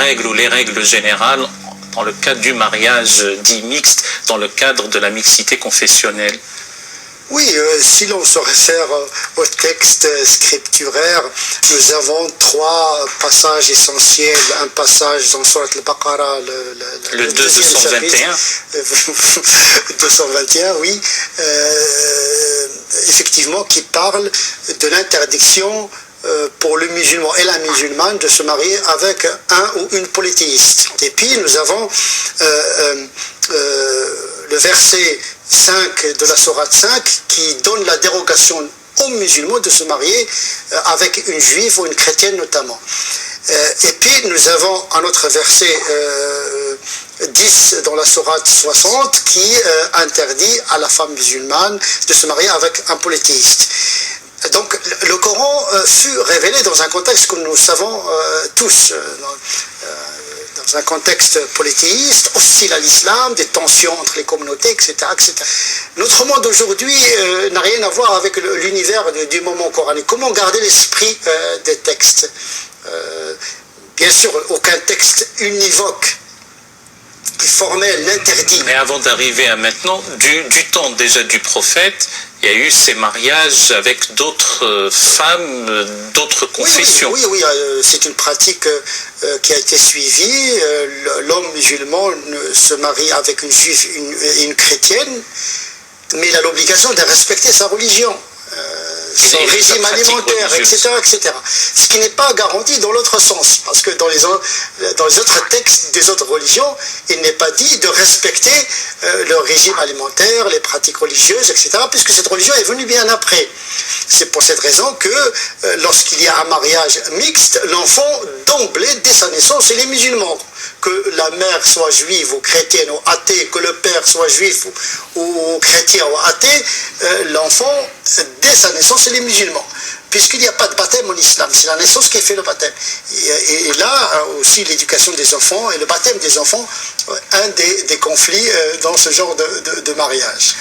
règle ou les règles générales dans le cadre du mariage dit mixte, dans le cadre de la mixité confessionnelle? Oui, si l'on se réfère au texte scripturaire, nous avons trois passages essentiels. Un passage dans Surat al-Baqarah, le 221. 221, oui, effectivement, qui parle de l'interdiction pour le musulman et la musulmane de se marier avec un ou une polythéiste. Et puis nous avons le verset 5 de la sourate 5 qui donne la dérogation aux musulmans de se marier avec une juive ou une chrétienne notamment. Et puis nous avons un autre verset 10 dans la sourate 60 qui interdit à la femme musulmane de se marier avec un polythéiste. Donc le Coran fut révélé dans un contexte que nous savons tous, dans un contexte polythéiste, hostile à l'islam, des tensions entre les communautés, etc. etc. Notre monde aujourd'hui n'a rien à voir avec l'univers du moment coranique. Comment garder l'esprit des textes? Bien sûr, aucun texte univoque formel n'interdit. Mais avant d'arriver à maintenant, du temps déjà du prophète, il y a eu ces mariages avec d'autres femmes, d'autres confessions. Oui, c'est une pratique qui a été suivie. L'homme musulman se marie avec une juive et une chrétienne, mais il a l'obligation de respecter sa religion. Son régime alimentaire, etc., etc. Ce qui n'est pas garanti dans l'autre sens, parce que dans les autres textes des autres religions, il n'est pas dit de respecter le régime alimentaire, les pratiques religieuses, etc., puisque cette religion est venue bien après. C'est pour cette raison que lorsqu'il y a un mariage mixte, l'enfant d'emblée, dès sa naissance, il est musulman. Que la mère soit juive ou chrétienne ou athée, que le père soit juif ou chrétien ou athée, l'enfant, dès sa naissance, il est musulman. Puisqu'il n'y a pas de baptême en islam, c'est la naissance qui fait le baptême. Et là aussi l'éducation des enfants et le baptême des enfants, un des conflits dans ce genre de mariage.